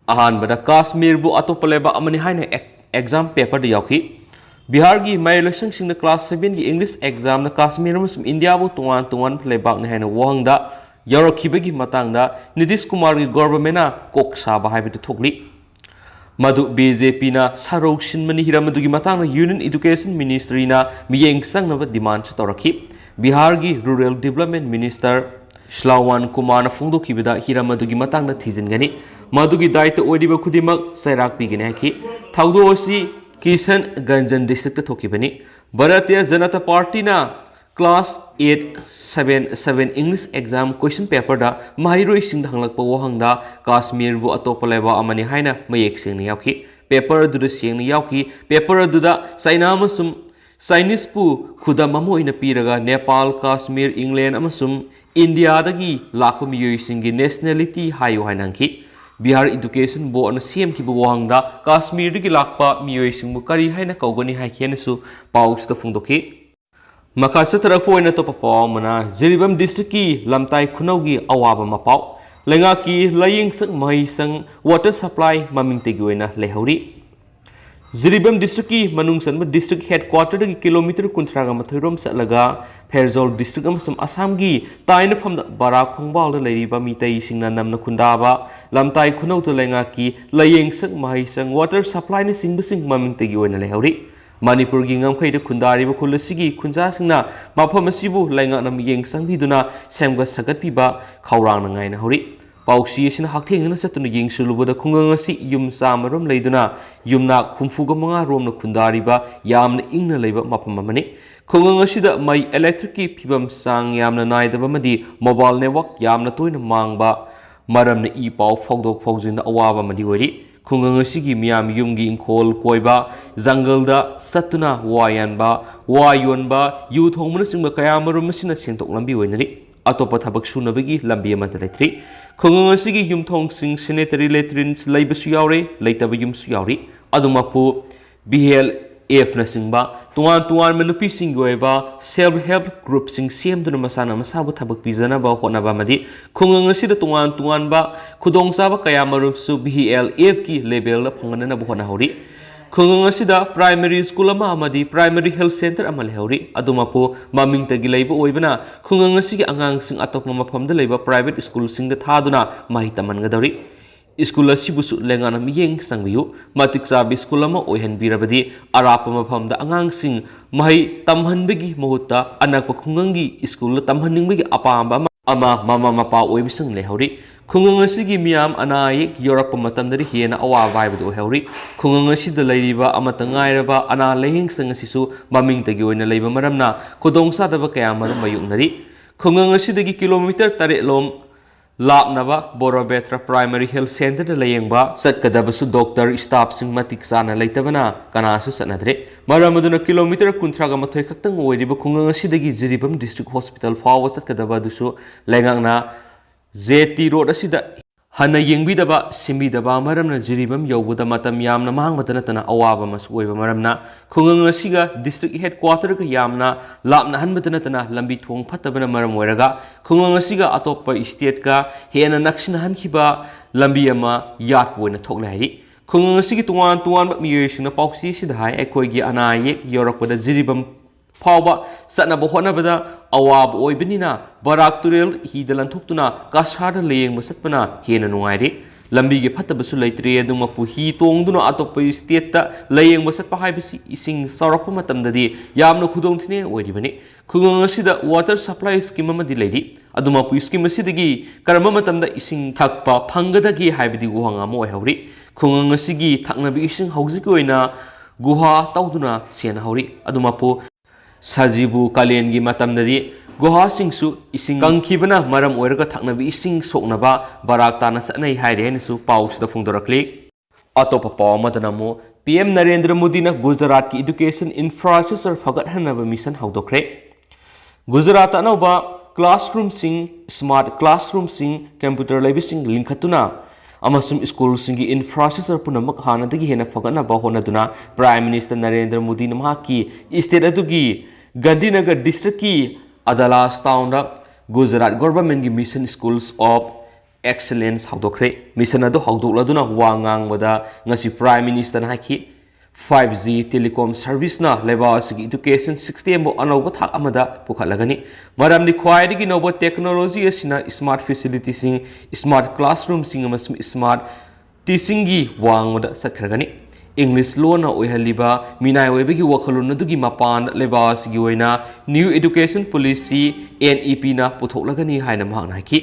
अहानबदा काश्मीर बु अतोप लेबा अमनि हाइना एग्जाम पेपर द यावखि बिहार की माइलेशन सिंह क्लास 7 की इंग्लिश एग्जाम काश्मीर इंडिया बु तोान तोान लेबाक ने हाइना वहंगदा यावरखिबगी मतंगदा नीतीश कुमार की गवर्नमेंट कोक साबा हाइबदु थोकली मधु बीजेपी ना सारोग सिनमनि हिरमदुगी मतंग यूनियन एजुकेशन मिनिस्ट्री ना मियेंग संगनब डिमांड तौरखि बिहार की rural development minister Shravan Kumar फोंदोखिबदा हिरमदुगी मतंग थीजिनगनी मधुगी दायित्व ओइरिबा खुदिमक सैराक पीगने हाकि थौदोसी किशन गंजन डिस्ट्रिक्ट थोकिबनी भारतीय जनता पार्टी ना class 877 English exam question paper दा माहिरोई सिंह हंगलक वहंगदा काश्मीर बु अतोप लेबा अमनि हाइना मयेक सिंह यावखि पेपर दुद सिंह यावखि पेपर दुदा चाइना अमसुम चाइनीस पु खुदम अमो इना पीरगा नेपाल काश्मीर इंग्लैंड अमसुम इंडिया दगी लाख मियोई सिंह नेशनलिटी हायो हाइनांखि बिहार एजुकेशन बोर्ड सेम की वहंगदा काश्मीर की लापा मियोई सिंह करी हाइना कौगनी हाइखेनसु पाउस फोंदोखि मखा सतरक तो पावमना जिरीबम डिस्ट्रिक्ट की लमताई खुनौगी अवाब मपाव लेंगा की लयिंगसक महिसंग वाटर सप्लाई ममिंगतेगी लेहौरी जिरीबम डिस्ट्रिक्ट की मनुंगसन डिस्ट्रिक्ट हेडक्वार्टर की किलोमीटर कुंथ्रागा मथुरोम चलगा फेरजोल डिस्ट्रिक्ट असम की ताइनफम बरा खोंबाल लेरिबा मितई सिंगना नमन खुंदाबा लमताई खुनौत लेंगा की लयिंगसक महिसंग वाटर सप्लाई ने सिंग ममिंगतेगी लेहौरी मणिपुर की गमखैद खुंदारिब खुलसिगी खुंजासिंगना मफम असिबु लाइंगाना मियेंग संबिदुना सेमगा सगतपिबा खौरांग नाइना हौरी पाउसी असिना हाक्थेंगना सतुना येंगसुलुबदा खुंगंग असि युम सामरोम लेदुना युमना खुंफुगा मंगा रोमना खुंदारिबा यामना इंगना लेबा मफम अमनि खुंगंग असिदा मई इलेक्ट्रिक की फिबम सांग यामना नाइदबा मदि मोबाइल नेटवर्क यामना तोयना मांगबा मरमना ई पाउ फौदोक फौजिना अवाबा मदि ओइरि खुंगंग मियाम युमगी इंखोल कोइबा जंगलदा सतुना वायानबा वायोनबा यू थोंगमना सिंग कयामरुम मसिना सेंतोक लंबी ओइनरि अतोप थबक सुनबगी लंबी अमत लेथ्री खुंगंग युमथोंग सिंग सैनिटरी लेट्रिन्स लैबसु यावरे लैतब युमसु यावरि अदुमपु बीएल एफ न सिंगबा तुआन तुआन मनुपी सिंग ओइबा सेल्फ हेल्प ग्रुप सिंग सेमदुना मसाना मसाबु थबक पिजनबा होनबा मदि खुंगंग असिदा तुआन तुआन बा खुदोंसाबा कयामरुसु बीएल एफ की लेवल फंगनना होना हौरी खुंगंग असिदा प्राइमरी स्कूल अमदी प्राइमरी हेल्थ सेंटर अमा लेहौरी अदुमपु ममिंगतगी लैबा ओइबना खुंगंग असिगी अंगांग सिंग अतोप मफमदा लैबा प्राइवेट स्कूल सिंग थादुना माहि तमनगदौरी स्कूल असिबुसु लेंगाना मियेंग संगबियु मतिक चाबी स्कूल अमा ओइहनबिरबदि अराप मफमदा अंगांग सिंग माहि तमहनबगी महुत्ता अनक खुंगंगी स्कूल तमहनिंगबगी अपांबा अमा ममा मपा ओइबिसंग लेहौरी खुंगंग असिगी मियाम अनायेक योरप मतमदरि हेना अवाबा हाइबदु ओइहौरी खुंगंग असिदा लैरिबा अमत ngairaba ana lehing संग सिसु ममिंगतगी ओइना लैबा मरमना खुदोंसादबा कया मरम मयुंगनरि खुंगंग असिदगी किलोमीटर 3 लोम लापनबा बोरोबेत्रा प्राइमरी हेल्थ सेंटर लेयंगबा सटकदबसु डॉक्टर स्टाफ सिंग मतिक चाना लेतबना कनासु सनद्रे मरमदुना किलोमीटर 30 मथोय खक्तंग ओइरिबा खुंगंग असिदगी जिरिबम डिस्ट्रिक्ट हॉस्पिटल फाव सटकदबा दुसु लेंगांगना जेटी रोड असिदा हन येंगबिदबा सिमिदबा मरमना जिरिबम यौबुदा मतम यामना मांगबता नतना अवाबा मसु ओइबा मरमना खुंगंग असिगा डिस्ट्रिक्ट हेडक्वार्टर का यामना लापना हनबता नतना लंबी थोंग फतबना मरम ओइरगा खुंगंग असिगा अतोप स्टेट का हेना नक्सिना हनखिबा लंबी अमा यात ओइना थोकले हाइरि खुंगंग असिगी तुआन तुआन मियोइसिना पाउसी सिदा हाय एखोइगी अनायेक योरकपदा जिरिबम फावबा सनब होनबदा अवाब ओइबनिना बराक तुरेल हिदा लंथोक्तुना कासार लेयंग मसतपना हेना नुंगाइरे लंबी के फतबसु लैत्रे अदुमपु हि तोंगदुना अतोप स्टेट ता लेयंग मसतपा हाइबसि इसिंग सौरप मतमददि यामना खुदोंथिने ओइरिबनि खुंगंग असिदा वाटर सप्लाई स्कीम अमदि लैरि अदुमपु स्कीम असिदगी करम मतमदा इसिंग थकपा फंगदगी हाइबदि गुहांगा मो ओइहौरि खुंगंग असिगी थकनबि इसिंग हौजिक ओइना गुहा तौदुना सेना हौरि अदुमपु सजीबु कालेन की मतमददि गुहासिंगसु इसिंग कंखिबना मरम ओइरगा थकनबि इसिंग सोकनबा बराक ताना सनई हाइरे हेनसु पाउसदा फोंदोरक्ले अतोप पाव मदनमो पीएम नरेंद्र मोदी ना गुजरात की एजुकेशन इंफ्रास्ट्रक्चर फगतहनबा मिशन हौदोखरे गुजरात अनौबा क्लासरूम सिंग स्मार्ट क्लासरूम सिंग कंप्यूटर लैबिसिंग लिंखतुना अमसुम स्कूल सिंगी इंफ्रास्ट्रक्चर पुनमक हानदगी हेना फगतनबा होनदुना प्राइम मिनिस्टर नरेंद्र मोदी नमहा की स्टेट अदुगी गांधीनगर डिस्ट्रिक्ट की अदालास टाउन गुजरात गवर्नमेंट की mission schools of excellence haudokhre mission adu haudokladuna wa ngangbada ngasi prime minister na haki 5G telecom service na leba asigi education system bo anoba thak amada pukhalagani maramni khwaidigi nobo technology asina smart facilities sing smart classroom sing amasum smart teaching gi wangda sakhragani English law na oihaliba minai oibagi wakhalun adugi mapan leba asigi oina new education policy NEP na puthoklagani haina mahakna haki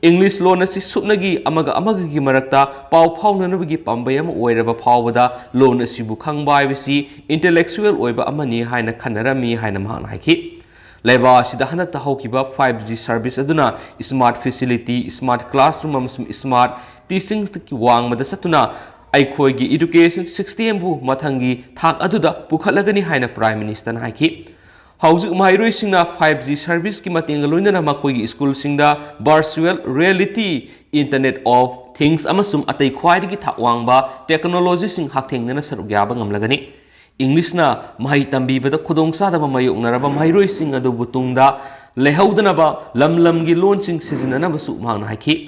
English law na si supnagi amaga gi marakta pau phaunanabagi pambay ama oiraba phawada law na sibu khangba ibisi intellectual oiba amani haina khanarami haina mahakna haki leba sida hanakta hawkiba 5G service aduna smart facility smart classroom amasum smart teaching ki wangmada satuna aikhoigi education system bu mathangi thak aduda pukhalagani haina prime minister na haki Housing Mairoi Singna 5G service ki mating loinana makoigi school singda virtual reality internet of things amasum atai khwaidigi thawangba technology sing hakthengnana sarugyaba ngamlagani English na mahai tambibada khudongsa da mayoknaraba mairoi sing adu butungda lehaudanaba lamlamgi loan sing sizinana basu mahna haki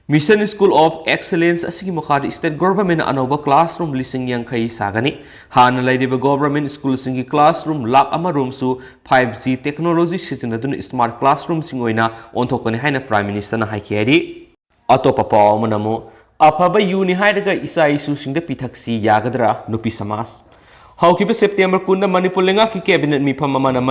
Mission School of Excellence asigi makhari state government anoba classroom lising yang khai sagani hana laidiba government school singi classroom lak ama room su 5G technology sizinadun smart classroom singoina onthokani haina prime minister na haikiyari atopa paw manamo afaba uni haidaga isa isu singda pithaksi yagadra nupi samas haukiba September kunna Manipur lenga ki cabinet mi phamama na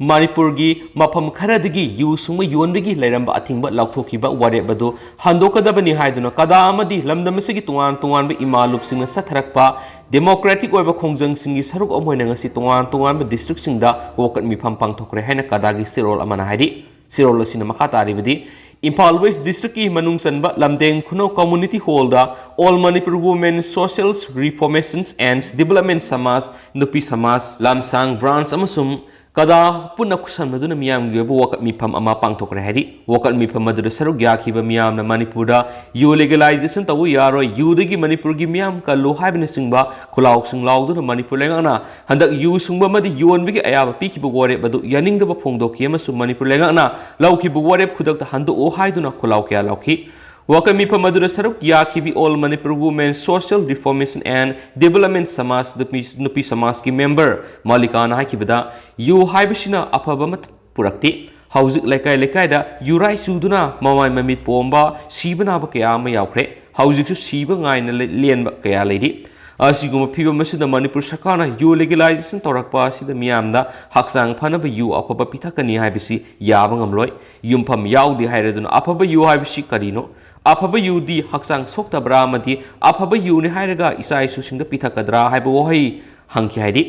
Manipur gi mafam kharadagi yu sungma yonbagi leiramba athingba lauthokiba warebadu handokadabani haiduna kada amadi lamdamasigi tungan ba imalup singna satharakpa democratic oiba khongjang singi saruk amoina ngasi tungan ba district singda wokat mifam pangthokre haina kadagi sirol amana haidi sirol asina makha taribadi Imphal West District ki manung sanba lamdeng khuno community hall da all Manipur women social reformations and development samas nupi samas lamsang branch amasum kada punna kusan maduna miyam gebo wakat mifam ama pangthokre haidi wakat mifam madura saruk yakhiba miyam na Manipurda yu legalization tawu yaro yu dagi Manipur gi miyam ka lo haibna singba khulauk sing lauduna Manipur lengana handak yu sungba madi yon bigi ayaba pikibu wore badu yaning daba phongdoki amasu Manipur lengana laukibu wore khudakta handu o haiduna khulauk ya lauki Wakami Pamadura Saruk Yakibi All Manipur Women Social Reformation and Development Samas Nupi Samas ki member Malikana Hakibada Yu Haibishina Apabamat Purakti Hauzik Lekai da Yurai Suduna Mamai Mamit Pomba Shibana Bakayama Yaukre Hauzik Shiba Ngain Lien Bakaya Lady Asiguma Piba Masuda Manipur Sakana Yu legalization Torakpa Sida Miamda Haksang Panaba Yu Apaba Pitakani Habisi Yabangamloy Yumpam Yaudi Hairadun Apaba Yu Habishi Karino Afaba yu di haksang sokta bramati afaba yu ni hairaga isai susingda pithakadra haiba wohai hangki haidi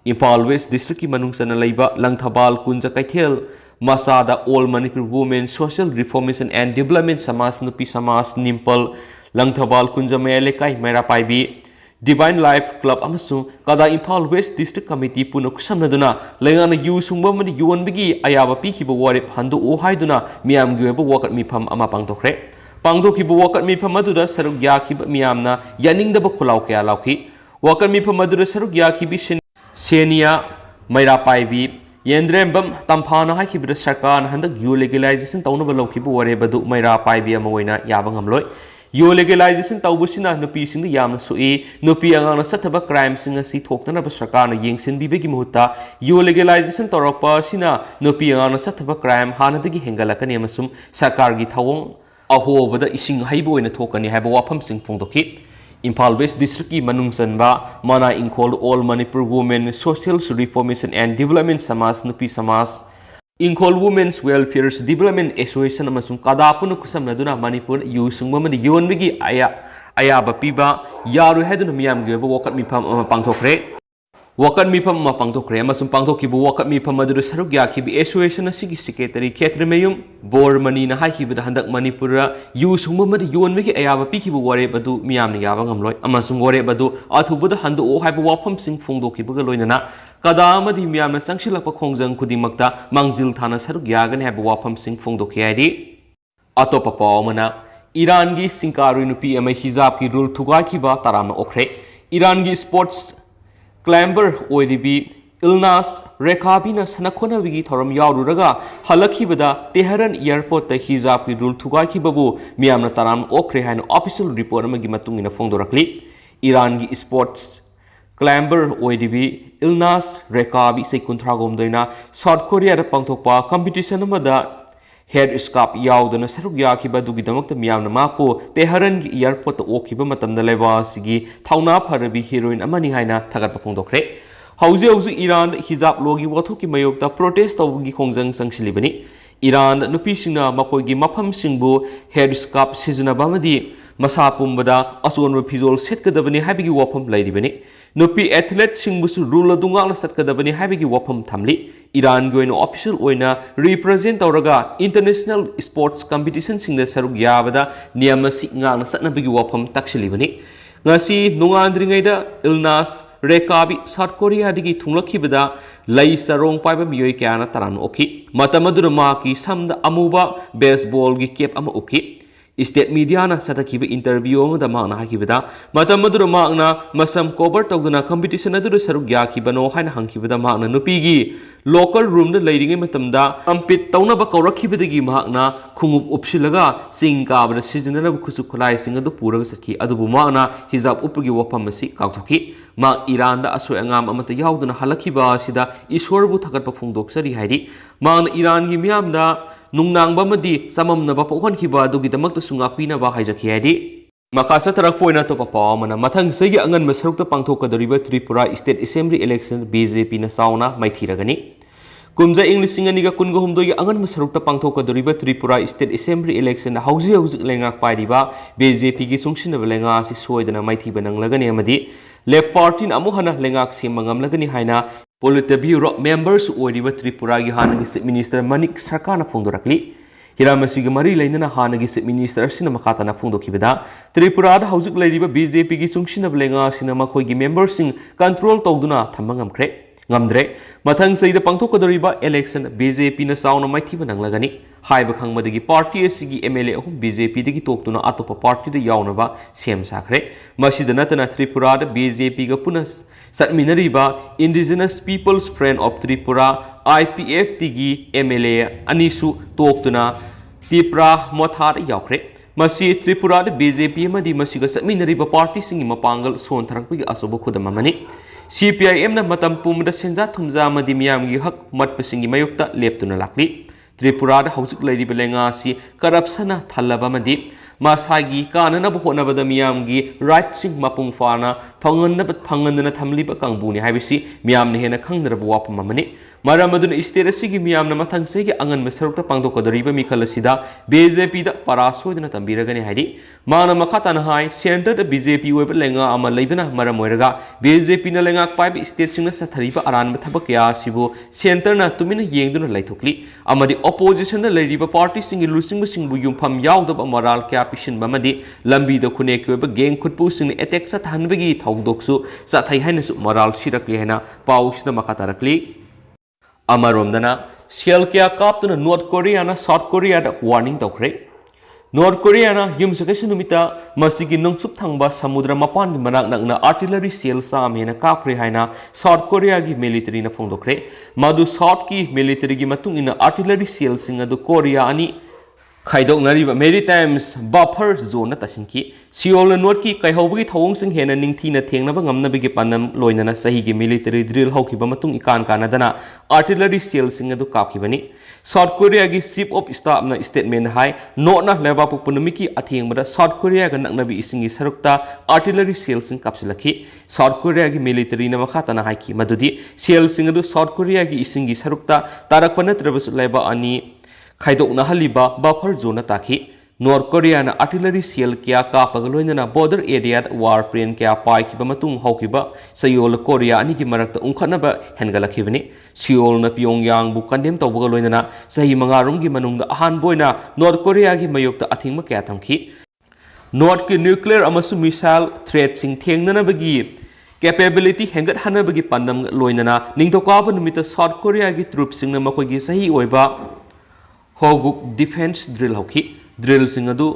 Imphal West District ki manungsana leiba Langthabal Kunja Kaithel Masada All Manipur Women Social Reformation and Development Samas Nupi Samas Nimpal Langthabal Kunja Melekai Mera Paibi Divine Life Club amasung kada Imphal West District Committee punok samnaduna lengana yu sungba madi yuan bigi ayaba pikiba warip handu o haiduna miyam gyeba wakat mifam ama pangtokre Pangdokibu wakat mifam madura saruk yakiba miyamna yaningdaba khulaw kaya lauki wakat mifam madura saruk yakibi senia maira paibi yendrembam tamphana haikibra sarkar handak yu legalization tawnaba laukibu warebadu maira paibi amawoina yabang amloi yu legalization tawbusina nupi singda yamna sui nupi angana sathaba crime singa si thoktanaba sarkarna yengsin bibegi muhutta yu legalization torakpa sina nupi angana sathaba crime hanadagi hengalakani amasum sarkar gi thawong ahobada ising haibo ina thokani haiba wafam sing phongdoki Imphal West District ki manung sanba mana ingkol All Manipur Women Social Reformation and Development Samas Nupi Samas ingkol Women's Welfare Development Association amasung kadapunu kusamnaduna Manipur yu sungmamani yonbigi ayaba piba yaru haiduna miyam geba wakat mifam ama pangthokre wakat mifam ama pangthokre amasung pangthokibu wakat mifam madura saruk yakibi association asigi secretary Khetremeyum Bormani na haikibida handak Manipura yu sungmamadi yonbigi ayaba pikibu warebadu miyam ni yaba ngamloi amasung warebadu athubada handu o haiba wafam sing phongdokibuga loinana kada amadi miyamna sangsilakpa khongjang khudimakta mangjil thana saruk yagani haiba wafam sing phongdoki haidi atopa pawmana Iran gi singkaru nupi ama hijab ki rule thugaikiba tarama okre Iran gi sports climber oiribi Ilnas Rekhabina Sanakonavigi Thoram Yaururaga, Halakibada, Teheran Airport, the Hizapi Rul Tugaki Babu, Myanmar Taram Okre, and official report Magimatung in a Fondorakli, Iran Sports. Clamber OIDB Ilnas Rekabi Sekuntragom Dina South Korea Pangtopa competition amada head scarp yaudana Sarugya Kibadugi Damak Myanmar Mapo Teheran Airport Okiba Matam the Leva Sigi Tauna Parabi heroine Amani Haina Tagatapongokre Hauze Iran Hizab Logi Watuki Mayokta protest of Gihongzang Sangshilibani Iran Nupishina Makogi Mapam Singbu head scarp season Bamadi Masapumbada Asun Pizol Setkadabani Habigi Wapam Ladibani Nupi athlete Singbusu rule Dungal Satkadabani Habigi Wapam Tamli, Iran going official oina represent Oraga international sports competition sing the Sarug Yavada, Niamasi Ngan Satnabigi Wapam Takshilibani. Nasi Nungandringaida, Ilnas, Rekabi, South Korea Digi Tunglakibada, Lai Sarong Pipe Myoikana Taran Oki, Matamadurmaki, Sam the Amuba, baseball gi Cape Ama Oki. State media na satakiba interview da magna hakibada matamadura magna masam cover tawduna competition adu sarugya kibano haina hangkibada magna nupigi local room da leidingai matamda compete tawna ba kawrakibadagi magna khumup upsilaga singka bada seasonal khusu khulai sing adu puraga sakhi adubu magna hijab upgi wapam masi kauthoki mag Iran da asoi angam amata yauduna halakiba sida ishwarbu thagat pa phungdoksari haidi magna Iran gi miyam da Nungnang Bamadi, Samam Nabapon Kiba, Dugidamak Sungapina Bahajakiadi. Makasa Tarapoina to Papa, Mana Matang Say Angan Masruka Pangtoka the River Tripura State Assembly election, BJP na Sauna, Maitiragani. Kumza English Singaniga Kungum do Angan Masruka Pangtoka the River Tripura State Assembly election, Hausi Lenga Padiba, BJP Gisungshin of Lenga, Soy than a mighty Banang Lagani Amadi, Left Party Amuhana Lengax Mangam Lagani Haina. Politburo members oiriba Tripura gi hanagi minister Manik Sarkana Fondorakli Hiramasi Mari Laina hanagi minister Sinamakata Fondokibada Tripura Housik Ladiba BJP gi Sungshin of Lenga Sinama Kogi members in control Togduna Tamangam Kre Ngamdre Matang say the Pangtokadoriba election BJP na Sauna Maitibanang Lagani Haibakang Madigi party Sigi MLA BJP digi Tokuna Atopa party the Yaunava Siem Sakre Mashidanatana Tripura BJP Gapunas Satminariba Indigenous People's Friend of Tripura IPF Tigi MLA Anisu Toktuna Tipra Mothar Yakre Masi Tripura BJP Madi Masiga Satminariba Party Singi Mapangal Son Tarakwi Asobo Kudamamani CPIM na Matam Pumda Senza Tumza Madi Miamgi Hak Mat Pasingi Mayukta Leptuna Lakli Tripura Housik Lady Belenga si Karapsana Talaba Madi Masagi Kana Nabona Badamiamgi, right sing Mapung Fana, Pangan but Pangan and a Tamliba Kangbuni, Habisi, Miam Nehena Kangdra Wapamani, Maramadun Isterasigi Miam Namatang Segi Angan Maserta Pangdoka the Riba Mikalasida, BJP the Paraso in a Tambiragani Hadi, Mana Makatan High, Center the BJP Webelenga Amalabina Maramoraga, BJP Nalenga Pipe Station Satariba Aran Matabakia Sibu, Center na Tumina Yangduna Laitokli, Amadi opposition the Ladiba party singing losing Singbu Pam Yaud of Amaral Capishin Bamadi, Lambi the Kunekuba game could push in attacks at Hanbegi, Taudoksu, Sataihanis Moral Shirakliana, Paush the Makatarakli. Amaromdana, Shelkia Captain North Korea na South Korea warning Tokre. North Korea na Yumsakashinumita, Masigi Nungsub Tangba Samudra Mapan Manak na artillery sale Sam Hena Capri Haina, South Korea gi military na Fondokre, Madu South ki military gi matung in artillery sale singa do Korea ani Kaidok Nariba Maritimes Buffer Zone Tashinki, Seoul and Norki Kaihobi Tong Sing Hen and Ningtina Tangnabangam Nabigi Panam Loinana Sahigi military drill Hoki Bamatung Ikan Kanadana, artillery sale singa do Kapkibani. South Korea gi chief of staff na statement high not na leba pupunamiki ating bada South Korea ga nabi isingi sarukta artillery sales sing kapsilaki South Korea gi military na makata na haiki madudi sales sing adu South Korea gi isingi sarukta tarak panatrabas leba ani khaidok na haliba buffer zone taki North Korea na artillery sale kya kapagaloina na border area warplane kya pai ki bamatung hokiba Seoul Korea ani ki marakta ungkhana ba hengalakibani Seoul na Pyongyang bu condemn tawbagaloina na sahi mangarum gi manungda ahan boina North Korea gi mayokta athingma kya thamki North ki nuclear amasu missile threat sing thengnana bagi capability hengat hana bagi pandam loina na ningtokaba numita South Korea gi troops sing na makoi gi sahi oiba hoguk defense drill hoki drill sing adu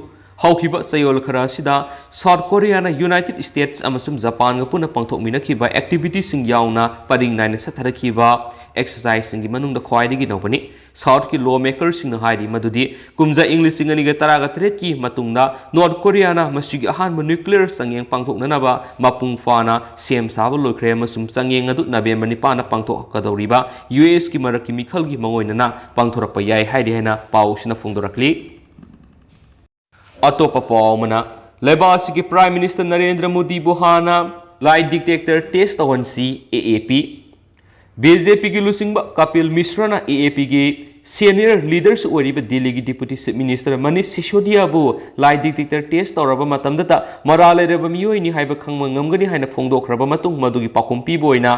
ꯍꯧꯈꯤꯕ ꯆꯌꯣꯜ ꯈꯔ ꯑꯁꯤꯗ south ꯀꯣꯔꯤꯌꯥꯅ United states ꯑꯃꯁꯨꯡ ꯖꯄꯥꯟꯒ ꯄꯨꯟꯅ ꯄꯥꯡꯊꯣꯛꯃꯤꯟꯅꯈꯤꯕ ꯑꯦꯛꯇꯤꯚꯤꯇꯤꯁꯤꯡ ꯌꯥꯎꯅ ꯄꯔꯤꯡ ꯅꯥꯏꯅ ꯆꯠꯊꯔꯛꯈꯤꯕ ꯑꯦꯛꯁꯔꯁꯥꯏꯖꯁꯤꯡꯒꯤ ꯃꯅꯨꯡꯗ ꯈ꯭ꯋꯥꯏꯗꯒꯤ ꯅꯧꯕꯅꯤ꯫ ꯁꯥꯎꯊꯀꯤ ꯂꯣ ꯃꯦꯀꯔꯁꯤꯡꯅ ꯍꯥꯏꯔꯤ ꯃꯗꯨꯗꯤ ꯀꯨꯝꯖꯥ ꯏꯪ 2018ꯀꯤ ꯃꯇꯨꯡꯗ ꯅꯣꯔꯊ ꯀꯣꯔꯤꯌꯥꯅ ꯃꯁꯤꯒꯤ ꯑꯍꯥꯟꯕ ꯅ꯭ꯌꯨꯀ꯭ꯂꯤꯌꯔ ꯆꯥꯡꯌꯦꯡ ꯄꯥꯡꯊꯣꯛꯅꯅꯕ ꯃꯄꯨꯡ ꯐꯥꯅ ꯁꯦꯝ ꯁꯥꯕ ꯂꯣꯏꯈ꯭ꯔꯦ ꯑꯃꯁꯨꯡ ꯆꯥꯡꯌꯦꯡ ꯑꯗꯨ ꯅꯕꯦꯝꯕꯔ 9ꯗ ꯄꯥꯡꯊꯣꯛꯀꯗꯧꯔꯤꯕ ꯌꯨꯑꯦꯁꯀꯤ ꯃꯔꯛꯀꯤ ꯃꯤꯈꯜꯒꯤ ꯃꯉꯣꯏꯅꯅ ꯄꯥꯡꯊꯣꯔꯛꯄ ꯌꯥꯏ ꯍꯥꯏꯅ ꯄꯥꯎꯁꯤꯅ ꯐꯣꯡꯗꯣꯔꯛꯂꯤ꯫ ꯑꯇꯣꯞꯄ ꯄꯥꯎ ꯑꯃꯅ ꯂꯩꯕꯥꯛ ꯑꯁꯤꯒꯤ ꯄ꯭ꯔꯥꯏꯝ ꯃꯤꯅꯤꯁꯇꯔ ꯅꯔꯦꯟꯗ꯭ꯔ ꯃꯣꯗꯤꯕꯨ ꯍꯥꯟꯅ ꯂꯥꯏ ꯗꯤꯇꯦꯛꯇꯔ ꯇꯦꯁ ꯇꯧꯍꯟꯁꯤ AAP꯫ BJPꯒꯤ ꯂꯨꯆꯤꯡꯕ ꯀꯄꯤꯜ ꯃꯤꯁ꯭ꯔꯅ AAPꯒꯤ ꯁꯦꯅꯤꯌꯔ ꯂꯤꯗꯔꯁꯨ ꯑꯣꯏꯔꯤꯕ ꯗꯤꯜꯂꯤꯒꯤ ꯗꯤꯄꯨꯇꯤ ꯆꯤꯐ ꯃꯤꯅꯤꯁꯇꯔ ꯃꯅꯤꯁ ꯁꯤꯁꯣꯗꯤꯌꯥꯕꯨ ꯂꯥꯏ ꯗꯤꯇꯦꯛꯇꯔ ꯇꯦꯁ ꯇꯧꯔꯕ ꯃꯇꯝꯗꯇ ꯃꯔꯥꯜ ꯂꯩꯔꯕ ꯃꯤꯑꯣꯏꯅꯤ ꯍꯥꯏꯕ ꯈꯪꯕ ꯉꯝꯒꯅꯤ ꯍꯥꯏꯅ ꯐꯣꯡꯗꯣꯛꯈ꯭ꯔꯕ ꯃꯇꯨꯡ ꯃꯗꯨꯒꯤ ꯄꯥꯎꯈꯨꯝ ꯄꯤꯕ ꯑꯣꯏꯅ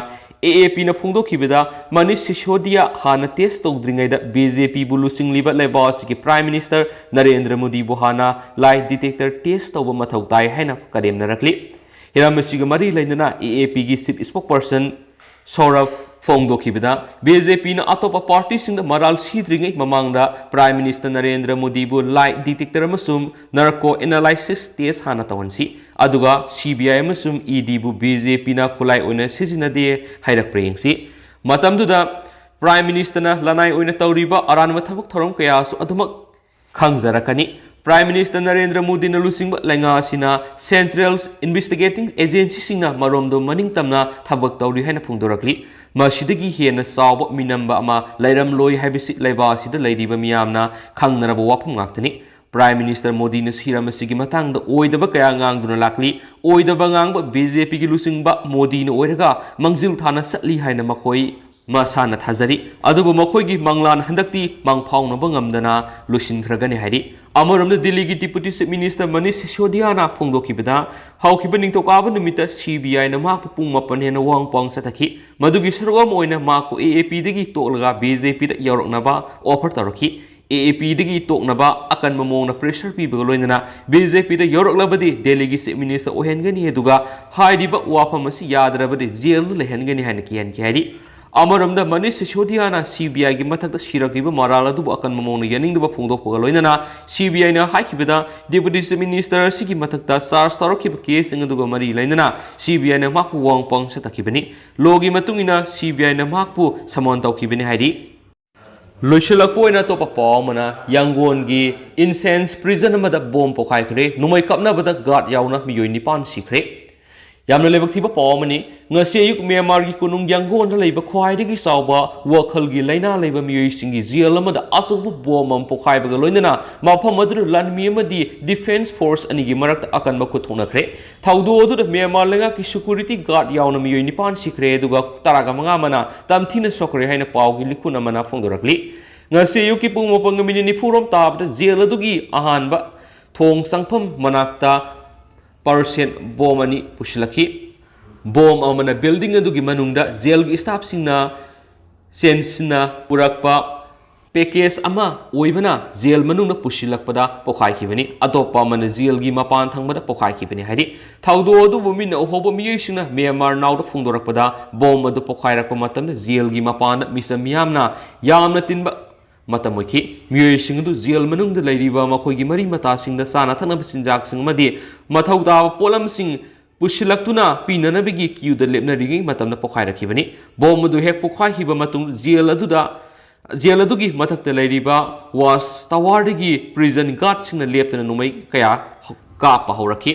AAPꯅ ꯐꯣꯡꯗꯣꯛꯈꯤꯕꯗ ꯃꯅꯤꯁ ꯁꯤꯁꯣꯗꯤꯌꯥ ꯍꯥꯟꯅ ꯇꯦꯁ ꯇꯧꯗ꯭ꯔꯤꯉꯩꯗ BJPꯕꯨ ꯂꯨꯆꯤꯡꯂꯤꯕ ꯂꯩꯕꯥꯛ ꯑꯁꯤꯒꯤ ꯄ꯭ꯔꯥꯏꯝ ꯃꯤꯅꯤꯁꯇꯔ ꯅꯔꯦꯟꯗ꯭ꯔ ꯃꯣꯗꯤꯕꯨ ꯍꯥꯟꯅ ꯂꯥꯏ ꯗꯤꯇꯦꯛꯇꯔ ꯇꯦꯁ ꯇꯧꯕ ꯃꯊꯧ ꯇꯥꯏ ꯍꯥꯏꯅ ꯀꯔꯦꯝꯅꯔꯛꯂꯤ꯫ ꯍꯤꯔꯝ ꯑꯁꯤꯒ ꯃꯔꯤ ꯂꯩꯅꯅ AAPꯒꯤ ꯆꯤꯐ ꯁ꯭ꯄꯣꯛꯄꯔꯁꯟ ꯁꯧꯔꯚ ꯐꯣꯡꯗꯣꯛꯈꯤꯕꯗ BJPꯅ ꯑꯇꯣꯞꯄ ꯄꯥꯔꯇꯤꯁꯤꯡꯗ ꯃꯔꯥꯜ ꯁꯤꯗ꯭ꯔꯤꯉꯩ ꯃꯃꯥꯡꯗ ꯄ꯭ꯔꯥꯏꯝ ꯃꯤꯅꯤꯁꯇꯔ ꯅꯔꯦꯟꯗ꯭ꯔ ꯃꯣꯗꯤꯕꯨ ꯂꯥꯏ ꯗꯤꯇꯦꯛꯇꯔ ꯑꯃꯁꯨꯡ ꯅꯥꯔꯀꯣ ꯑꯦꯅꯥꯂꯥꯏꯁꯤꯁ ꯇꯦꯁ ꯍꯥꯟꯅ ꯇꯧꯍꯟꯁꯤ, ꯑꯗꯨꯒ CBI ꯑꯃꯁꯨꯡ EDꯕꯨ BJPꯅ ꯈꯨꯠꯂꯥꯏ ꯑꯣꯏꯅ ꯁꯤꯖꯤꯟꯅꯗꯦ ꯍꯥꯏꯔꯛꯄ꯭ꯔꯥ ꯌꯦꯡꯁꯤ꯫ ꯃꯇꯝꯗꯨꯗ ꯄ꯭ꯔꯥꯏꯝ ꯃꯤꯅꯤꯁꯇꯔꯅ ꯂꯅꯥꯏ ꯑꯣꯏꯅ ꯇꯧꯔꯤꯕ ꯑꯔꯥꯟꯕ ꯊꯕꯛ ꯊꯧꯔꯝ ꯀꯌꯥꯁꯨ ꯑꯗꯨꯃꯛ ꯈꯪꯖꯔꯛꯀꯅꯤ꯫ ꯄ꯭ꯔꯥꯏꯝ ꯃꯤꯅꯤꯁꯇꯔ ꯅꯔꯦꯟꯗ꯭ꯔ ꯃꯣꯗꯤꯅ ꯂꯨꯆꯤꯡꯕ ꯂꯩꯉꯥꯛ ꯑꯁꯤꯅ ꯁꯦꯟꯇ꯭ꯔꯦꯜ ꯏꯟꯚꯦꯁꯇꯤꯒꯦꯇꯤꯡ ꯑꯦꯖꯦꯟꯁꯤꯁꯤꯡꯅ ꯃꯔꯣꯝꯗꯣꯝ ꯃꯅꯤꯡꯇꯝꯅ ꯊꯕꯛ ꯇꯧꯔꯤ ꯍꯥꯏꯅ ꯐꯣꯡꯗꯣꯔꯛꯂꯤ꯫ ꯃꯁꯤꯗꯒꯤ ꯍꯦꯟꯅ ꯆꯥꯎꯕ ꯃꯤꯅꯝꯕ ꯑꯃ ꯂꯩꯔꯝꯂꯣꯏ ꯍꯥꯏꯕꯁꯤ ꯂꯩꯕꯥꯛ ꯑꯁꯤꯗ ꯂꯩꯔꯤꯕ ꯃꯤꯌꯥꯝꯅ ꯈꯪꯅꯔꯕ ꯋꯥꯐꯝ ꯉꯥꯛꯇꯅꯤ꯫ ꯄ꯭ꯔꯥꯏꯝ ꯃꯤꯅꯤꯁꯇꯔ ꯃꯣꯗꯤꯅ ꯍꯤꯔꯝ ꯑꯁꯤꯒꯤ ꯃꯇꯥꯡꯗ ꯑꯣꯏꯗꯕ ꯀꯌꯥ ꯉꯥꯡꯗꯨꯅ ꯂꯥꯛꯂꯤ꯫ ꯑꯣꯏꯗꯕ ꯉꯥꯡꯕ BJPꯒꯤ ꯂꯨꯆꯤꯡꯕ ꯃꯣꯗꯤꯅ ꯑꯣꯏꯔꯒ ꯃꯥꯡꯖꯤꯜ ꯊꯥꯅ ꯆꯠꯂꯤ ꯍꯥꯏꯅ ꯃꯈꯣꯏ ꯃꯁꯥꯅ ꯊꯥꯖꯔꯤ, ꯑꯗꯨꯕꯨ ꯃꯈꯣꯏꯒꯤ ꯃꯪꯂꯥꯟ ꯍꯟꯗꯛꯇꯤ ꯃꯪꯐꯥꯎꯅꯕ ꯉꯝꯗꯅ ꯂꯣꯏꯁꯤꯟꯈ꯭ꯔꯒꯅꯤ ꯍꯥꯏꯔꯤ꯫ ꯑꯃꯔꯣꯝꯗ ꯗꯤꯜꯂꯤꯒꯤ ꯗꯤꯄꯨꯇꯤ ꯆꯤꯐ ꯃꯤꯅꯤꯁꯇꯔ ꯃꯅꯤꯁ ꯁꯤꯁꯣꯗꯤꯌꯥꯅ ꯐꯣꯡꯗꯣꯛꯈꯤꯕꯗ ꯍꯧꯈꯤꯕ ꯅꯤꯡꯊꯧꯀꯥꯕ ꯅꯨꯃꯤꯠꯇ CBIꯅ ꯃꯍꯥꯛꯄꯨ ꯄꯨꯡ 9 ꯍꯦꯟꯅ ꯋꯥꯍꯪ-ꯄꯥꯎꯍꯪ ꯆꯠꯊꯈꯤ꯫ ꯃꯗꯨꯒꯤ ꯁꯔꯨꯛ ꯑꯃ ꯑꯣꯏꯅ ꯃꯍꯥꯛꯄꯨ AAPꯗꯒꯤ ꯇꯣꯛꯂꯒ BJPꯗ ꯌꯧꯔꯛꯅꯕ ꯑꯣꯐꯔ ꯇꯧꯔꯛꯈꯤ꯫ AAPꯗꯒꯤ ꯇꯣꯛꯅꯕ ꯑꯀꯟꯕ ꯃꯑꯣꯡꯗ ꯄ꯭ꯔꯦꯁꯔ ꯄꯤꯕꯒ ꯂꯣꯏꯅꯅ BJPꯗ ꯌꯧꯔꯛꯂꯕꯗꯤ ꯗꯦꯜꯂꯤꯒꯤ ꯆꯤꯐ ꯃꯤꯅꯤꯁꯇꯔ ꯑꯣꯏꯍꯟꯒꯅꯤ, ꯑꯗꯨꯒ ꯍꯥꯏꯔꯤꯕ ꯋꯥꯐꯝ ꯑꯁꯤ ꯌꯥꯗ꯭ꯔꯕꯗꯤ ꯖꯦꯜꯗ ꯂꯩꯍꯟꯒꯅꯤ ꯍꯥꯏꯅ ꯀꯤꯍꯟꯈꯤ ꯍꯥꯏꯔꯤ꯫ ꯑꯃꯔꯣꯝꯗ ꯃꯅꯤꯁ ꯁꯤꯁꯣꯗꯤꯌꯥꯅ CBIꯒꯤ ꯃꯊꯛꯇ ꯁꯤꯔꯛꯂꯤꯕ ꯃꯔꯥꯜ ꯑꯗꯨꯕꯨ ꯑꯀꯟꯕ ꯃꯑꯣꯡꯗ ꯌꯥꯅꯤꯡꯗꯕ ꯐꯣꯡꯗꯣꯛꯄꯒ ꯂꯣꯏꯅꯅ CBIꯅ ꯍꯥꯏꯈꯤꯕꯗ ꯗꯤꯄꯨꯇꯤ ꯆꯤꯐ ꯃꯤꯅꯤꯁꯇꯔ ꯑꯁꯤꯒꯤ ꯃꯊꯛꯇ ꯆꯥꯔꯖ ꯇꯧꯔꯛꯈꯤꯕ ꯀꯦꯁꯁꯤꯡ ꯑꯗꯨꯒ ꯃꯔꯤ ꯂꯩꯅꯅ CBIꯅ ꯃꯍꯥꯛꯄꯨ ꯋꯥꯍꯪ-ꯄꯥꯎꯍꯪ ꯆꯠꯊꯈꯤꯕꯅꯤ꯫ ꯂꯣꯒꯤ ꯃꯇꯨꯡ ꯏꯟꯅ CBIꯅ ꯃꯍꯥꯛꯄꯨ ꯁꯃꯟ ꯇꯧꯈꯤꯕꯅꯤ ꯍꯥꯏꯔꯤ꯫ ꯂꯣꯏꯁꯤꯜꯂꯛꯄ ꯑꯣꯏꯅ ꯑꯇꯣꯞꯄ ꯄꯥꯎ ꯑꯃꯅ ꯌꯥꯡꯒꯣꯟꯒꯤ ꯏꯟꯁꯦꯟꯁ ꯄ꯭ꯔꯤꯖꯟ ꯑꯃꯗ ꯕꯣꯝ ꯄꯣꯈꯥꯏꯈ꯭ꯔꯦ, ꯅꯣꯡꯃꯩ ꯀꯥꯞꯅꯕꯗ ꯒꯥꯔꯗ ꯌꯥꯎꯅ ꯃꯤꯑꯣꯏ 9 ꯁꯤꯈ꯭ꯔꯦ꯫ ꯌꯥꯝꯅ ꯂꯥꯏꯕꯛ ꯊꯤꯕ ꯄꯥꯎ ꯑꯃꯅꯤ꯫ ꯉꯁꯤ ꯑꯌꯨꯛ ꯃ꯭ꯌꯥꯟꯃꯥꯔꯒꯤ ꯀꯣꯅꯨꯡ ꯌꯥꯡꯒꯣꯟꯗ ꯂꯩꯕ ꯈ꯭ꯋꯥꯏꯗꯒꯤ ꯆꯥꯎꯕ ꯋꯥꯈꯜꯒꯤ ꯂꯥꯏꯅꯥ ꯂꯩꯕ ꯃꯤꯑꯣꯏꯁꯤꯡꯒꯤ ꯖꯦꯜ ꯑꯃꯗ ꯑꯆꯧꯕ ꯕꯣꯝ ꯑꯃ ꯄꯣꯈꯥꯏꯕꯒ ꯂꯣꯏꯅꯅ ꯃꯐꯝ ꯑꯗꯨꯗ ꯂꯥꯟꯃꯤ ꯑꯃꯗꯤ ꯗꯤꯐꯦꯟꯁ ꯐꯣꯔꯁ ꯑꯅꯤꯒꯤ ꯃꯔꯛꯇ ꯑꯀꯟꯕ ꯈꯨꯠ ꯊꯣꯛꯅꯈ꯭ꯔꯦ꯫ ꯊꯧꯗꯣꯛ ꯑꯗꯨꯗ ꯃ꯭ꯌꯥꯟꯃꯥꯔ ꯂꯩꯉꯥꯛꯀꯤ ꯁꯦꯀ꯭ꯌꯨꯔꯤꯇꯤ ꯒꯥꯔꯗ ꯌꯥꯎꯅ ꯃꯤꯑꯣꯏ 9 ꯁꯤꯈ꯭ꯔꯦ, ꯑꯗꯨꯒ 15 ꯑꯃꯅ ꯇꯝꯊꯤꯅ ꯁꯣꯛꯈ꯭ꯔꯦ ꯍꯥꯏꯅ ꯄꯥꯎꯒꯤ ꯂꯤꯈꯨꯟ ꯑꯃꯅ ꯐꯣꯡꯗꯣꯔꯛꯂꯤ꯫ ꯉꯁꯤ ꯑꯌꯨꯛꯀꯤ ꯄꯨꯡ 9:40 ꯇꯥꯕꯗ ꯖꯦꯜ ꯑꯗꯨꯒꯤ ꯑꯍꯥꯟꯕ ꯊꯣꯡ ꯆꯪꯐꯝ ꯃꯅꯥꯛꯇ ꯄꯥꯔꯁꯦꯟ ꯕꯣꯝ 2 ꯄꯨꯁꯤꯜꯂꯛꯈꯤ꯫ ꯕꯣꯝ ꯑꯃꯅ ꯕꯤꯜꯗꯤꯡ ꯑꯗꯨꯒꯤ ꯃꯅꯨꯡꯗ ꯖꯦꯜꯒꯤ ꯁ꯭ꯇꯥꯐꯁꯤꯡꯅ ꯆꯦꯟꯁꯤꯟꯅ ꯄꯨꯔꯛꯄ ꯄꯦꯀꯦꯖ ꯑꯃ ꯑꯣꯏꯕꯅ ꯖꯦꯜ ꯃꯅꯨꯡꯗ ꯄꯨꯁꯤꯜꯂꯛꯄꯗ ꯄꯣꯈꯥꯏꯈꯤꯕꯅꯤ, ꯑꯇꯣꯞꯄ ꯑꯃꯅ ꯖꯦꯜꯒꯤ ꯃꯄꯥꯟ ꯊꯪꯕꯗ ꯄꯣꯈꯥꯏꯈꯤꯕꯅꯤ ꯍꯥꯏꯔꯤ꯫ ꯊꯧꯗꯣꯛ ꯑꯗꯨꯕꯨ ꯃꯤꯠꯅ ꯎꯍꯧꯕ ꯃꯤꯑꯣꯏꯁꯤꯡꯅ ꯃ꯭ꯌꯥꯟꯃꯥꯔ ꯅꯥꯎꯗ ꯐꯣꯡꯗꯣꯔꯛꯄꯗ ꯕꯣꯝ ꯑꯗꯨ ꯄꯣꯈꯥꯏꯔꯛꯄ ꯃꯇꯝꯗ ꯖꯦꯜꯒꯤ ꯃꯄꯥꯟꯗ ꯃꯤꯆꯝ ꯃꯤꯌꯥꯝꯅ ꯌꯥꯝꯅ ꯇꯤꯟꯕ ꯃꯇꯝ ꯑꯣꯏꯈꯤ꯫ ꯃꯤꯑꯣꯏꯁꯤꯡ ꯑꯗꯨ ꯖꯦꯜ ꯃꯅꯨꯡꯗ ꯂꯩꯔꯤꯕ ꯃꯈꯣꯏꯒꯤ ꯃꯔꯤ-ꯃꯇꯥꯁꯤꯡꯗ ꯆꯥꯅ ꯊꯛꯅꯕ ꯆꯤꯟꯖꯥꯛꯁꯤꯡ ꯑꯃꯗꯤ ꯃꯊꯧ ꯇꯥꯕ ꯄꯣꯠꯂꯝꯁꯤꯡ ꯄꯨꯁꯤꯜꯂꯛꯇꯨꯅ ꯄꯤꯅꯅꯕꯒꯤ ꯀ꯭ꯌꯨꯗ ꯂꯦꯞꯅꯔꯤꯉꯩ ꯃꯇꯝꯗ ꯄꯣꯈꯥꯏꯔꯛꯈꯤꯕꯅꯤ꯫ ꯕꯣꯝ ꯑꯗꯨ ꯍꯦꯛ ꯄꯣꯈꯥꯏꯈꯤꯕ ꯃꯇꯨꯡꯗ ꯖꯦꯜ ꯑꯗꯨꯒꯤ ꯃꯊꯛꯇ ꯂꯩꯔꯤꯕ ꯋꯥꯆ ꯇꯋꯥꯔꯗꯒꯤ ꯄ꯭ꯔꯤꯖꯟ ꯒꯥꯔꯗꯁꯤꯡꯅ ꯂꯦꯞꯇꯅ ꯅꯣꯡꯃꯩ ꯀꯌꯥ ꯀꯥꯞꯄ ꯍꯧꯔꯛꯈꯤ꯫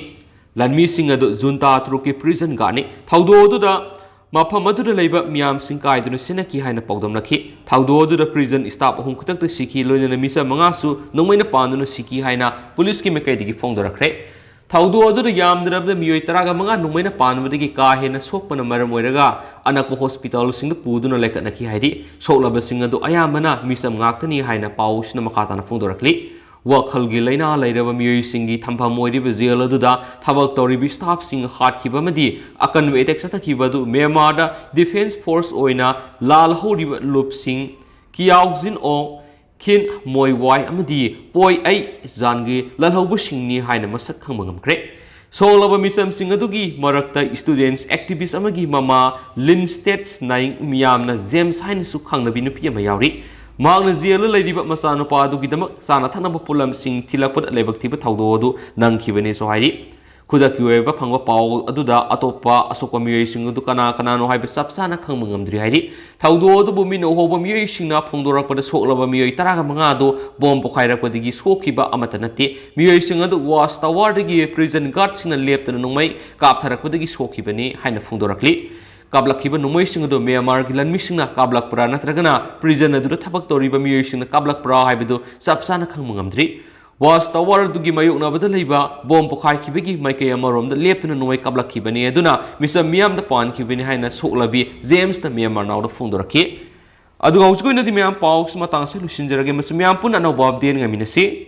ꯂꯥꯟꯃꯤꯁꯤꯡ ꯑꯗꯨ ꯖꯨꯟꯇꯥ 3ꯀꯤ ꯄ꯭ꯔꯤꯖꯟ ꯒꯥꯔꯗꯅꯤ꯫ ꯊꯧꯗꯣꯛ ꯑꯗꯨꯗ ꯃꯐꯝ ꯑꯗꯨꯗ ꯂꯩꯕ ꯃꯤꯌꯥꯝꯁꯤꯡ ꯀꯥꯏꯗꯨꯅ ꯁꯦꯟꯅꯈꯤ ꯍꯥꯏꯅ ꯄꯥꯎꯗꯝꯂꯛꯈꯤ꯫ ꯊꯧꯗꯣꯛ ꯑꯗꯨꯗ ꯄ꯭ꯔꯤꯖꯟ ꯁ꯭ꯇꯥꯐ 3 ꯈꯨꯗꯛꯇ ꯁꯤꯈꯤ, ꯂꯣꯏꯅꯅ ꯃꯤꯆꯝ 5ꯁꯨ ꯅꯣꯡꯃꯩꯅ ꯄꯥꯟꯗꯨꯅ ꯁꯤꯈꯤ ꯍꯥꯏꯅ ꯄꯨꯂꯤꯁꯀꯤ ꯃꯥꯏꯀꯩꯗꯒꯤ ꯐꯣꯡꯗꯣꯔꯛꯈ꯭ꯔꯦ꯫ ꯊꯧꯗꯣꯛ ꯑꯗꯨꯗ ꯌꯥꯝꯗ꯭ꯔꯕꯗ ꯃꯤꯑꯣꯏ 15 ꯅꯣꯡꯃꯩꯅ ꯄꯥꯟꯕꯗꯒꯤ ꯀꯥ ꯍꯦꯟꯅ ꯁꯣꯛꯄꯅ ꯃꯔꯝ ꯑꯣꯏꯔꯒ ꯑꯅꯛꯄ ꯍꯣꯁꯄꯤꯇꯥꯜꯁꯤꯡꯗ ꯄꯨꯗꯨꯅ ꯂꯩꯈꯠꯅꯈꯤ ꯍꯥꯏꯔꯤ꯫ ꯁꯣꯛꯂꯕꯁꯤꯡ ꯑꯗꯨ ꯑꯌꯥꯝꯕꯅ ꯃꯤꯆꯝ ꯉꯥꯛꯇꯅꯤ ꯍꯥꯏꯅ ꯄꯥꯎꯁꯤꯅ ꯃꯈꯥ ꯇꯥꯅ ꯐꯣꯡꯗꯣꯔꯛꯂꯤ꯫ ꯋꯥꯈꯜꯒꯤ ꯂꯥꯏꯅꯥ ꯂꯩꯔꯕ ꯃꯤꯑꯣꯏꯁꯤꯡꯒꯤ ꯊꯝꯐꯝ ꯑꯣꯏꯔꯤꯕ ꯖꯦꯜ ꯑꯗꯨꯗ ꯊꯕꯛ ꯇꯧꯔꯤꯕ ꯁ꯭ꯇꯥꯐꯁꯤꯡ ꯍꯥꯠꯈꯤꯕ ꯑꯃꯗꯤ ꯑꯀꯟꯕ ꯑꯦꯇꯦꯛ ꯆꯠꯊꯈꯤꯕ ꯑꯗꯨ ꯃ꯭ꯌꯥꯟꯃꯥꯔꯗ ꯗꯤꯐꯦꯟꯁ ꯐꯣꯔꯁ ꯑꯣꯏꯅ ꯂꯥꯜꯍꯧꯔꯤꯕ ꯂꯨꯞꯁꯤꯡ ꯀꯤꯌꯥꯎꯖꯤꯟ ꯑꯣ ꯈꯤꯟ ꯃꯣꯏ ꯋꯥꯏ ꯑꯃꯗꯤ ꯄꯣꯏ ꯑꯩ ꯖꯥꯟꯒꯤ ꯂꯥꯜꯍꯧꯕꯁꯤꯡꯅꯤ ꯍꯥꯏꯅ ꯃꯁꯛ ꯈꯪꯕ ꯉꯝꯈ꯭ꯔꯦ꯫ ꯁꯣꯛꯂꯕ ꯃꯤꯆꯝꯁꯤꯡ ꯑꯗꯨꯒꯤ ꯃꯔꯛꯇ ꯁ꯭ꯇꯨꯗꯦꯟꯠꯁ ꯑꯦꯛꯇꯤꯚꯤꯁꯠ ꯑꯃꯒꯤ ꯃꯃꯥ ꯂꯤꯟ ꯁ꯭ꯇꯦꯠꯁ ꯅꯥꯏꯡ ꯃꯤꯌꯥꯝꯅ ꯖꯦꯝꯁ ꯍꯥꯏꯅꯁꯨ ꯈꯪꯅꯕꯤ ꯅꯨꯄꯤ ꯑꯃ ꯌꯥꯎꯔꯤ꯫ ꯃꯍꯥꯛꯅ ꯖꯦꯜꯗ ꯂꯩꯔꯤꯕ ꯃꯆꯥꯅꯨꯄꯥ ꯑꯗꯨꯒꯤꯗꯃꯛ ꯆꯥꯅ ꯊꯛꯅꯕ ꯄꯣꯠꯂꯝꯁꯤꯡ ꯊꯤꯜꯂꯛꯄꯗ ꯂꯥꯏꯕꯛ ꯊꯤꯕ ꯊꯧꯗꯣꯛ ꯑꯗꯨ ꯅꯪꯈꯤꯕꯅꯦꯁꯨ ꯍꯥꯏꯔꯤ ꯈꯨꯗꯛꯀꯤ ꯑꯣꯏꯕ ꯐꯪꯕ ꯄꯥꯎ ꯑꯗꯨꯗ ꯑꯇꯣꯞꯄ ꯑꯁꯣꯛꯄ ꯃꯤꯑꯣꯏꯁꯤꯡ ꯑꯗꯨ ꯀꯅꯥꯅꯣ ꯍꯥꯏꯕ ꯆꯞ ꯆꯥꯅ ꯈꯪꯕ ꯉꯝꯗ꯭ꯔꯤ ꯍꯥꯏꯔꯤ ꯊꯧꯗꯣꯛ ꯑꯗꯨꯕꯨ ꯃꯤꯅ ꯎꯍꯧꯕ ꯃꯤꯑꯣꯏꯁꯤꯡꯅ ꯐꯣꯡꯗꯣꯔꯛꯄꯗ ꯁꯣꯛꯂꯕ ꯃꯤꯑꯣꯏ 15 ꯑꯗꯨ ꯕꯣꯝ ꯄꯣꯈꯥꯏꯔꯛꯄꯗꯒꯤ ꯁꯣꯛꯈꯤꯕ ꯑꯃꯠꯇ ꯅꯠꯇꯦ ꯃꯤꯑꯣꯏꯁꯤꯡ ꯑꯗꯨ ꯋꯥꯆ ꯇꯥꯋꯔꯗꯒꯤ ꯄ꯭ꯔꯤꯖꯟ ꯒꯥꯔꯗꯁꯤꯡꯅ ꯂꯦꯞꯇꯅ ꯅꯣꯡꯃꯩ ꯀꯥꯞꯊꯔꯛꯄꯗꯒꯤ ꯁꯣꯛꯈꯤꯕꯅꯤ ꯍꯥꯏꯅ ꯐꯣꯡꯗꯣꯔꯛꯂꯤ ꯀꯥꯞꯂꯛꯈꯤꯕ ꯅꯣꯡꯃꯩꯁꯤꯡ ꯑꯗꯨ ꯃ꯭ꯌꯥꯟꯃꯥꯔꯒꯤ ꯂꯟꯃꯤꯁꯤꯡꯅ ꯀꯥꯞꯂꯛꯄ꯭ꯔꯥ ꯅꯠꯇ꯭ꯔꯒꯅ ꯄ꯭ꯔꯤꯖꯟ ꯑꯗꯨꯗ ꯊꯕꯛ ꯇꯧꯔꯤꯕ ꯃꯤꯑꯣꯏꯁꯤꯡꯅ ꯀꯥꯞꯂꯛꯄ꯭ꯔꯥ ꯍꯥꯏꯕꯗꯨ ꯆꯞ ꯆꯥꯅ ꯈꯪꯕ ꯉꯝꯗ꯭ꯔꯤ ꯋꯥꯆ ꯇꯥꯋꯔ ꯑꯗꯨꯒꯤ ꯃꯥꯌꯣꯛꯅꯕꯗ ꯂꯩꯕ ꯕꯣꯝ ꯄꯣꯈꯥꯏꯈꯤꯕꯒꯤ ꯃꯥꯏꯀꯩ ꯑꯃꯔꯣꯝꯗ ꯂꯦꯞꯇꯨꯅ ꯅꯣꯡꯃꯩ ꯀꯥꯞꯂꯛꯈꯤꯕꯅꯤ ꯑꯗꯨꯅ ꯃꯤꯆꯝ ꯃꯤꯌꯥꯝꯗ ꯄꯥꯟꯈꯤꯕꯅꯤ ꯍꯥꯏꯅ ꯁꯣꯛꯂꯕꯤ ꯖꯦꯝꯁꯅ ꯃ꯭ꯌꯥꯟꯃꯥꯔ ꯅꯥꯎꯗ ꯐꯣꯡꯗꯣꯔꯛꯈꯤ ꯑꯗꯨꯒ ꯍꯧꯖꯤꯛ ꯑꯣꯏꯅꯗꯤ ꯃꯌꯥꯝ ꯄꯥꯎꯁꯤ ꯃꯇꯥꯡ ꯑꯁꯤ ꯂꯣꯏꯁꯤꯟꯖꯔꯒꯦ ꯃꯌꯥꯝ ꯄꯨꯟꯅ ꯑꯅꯧꯕ ꯑꯞꯗꯦꯠ ꯉꯥꯏꯃꯤꯟꯅꯁꯤ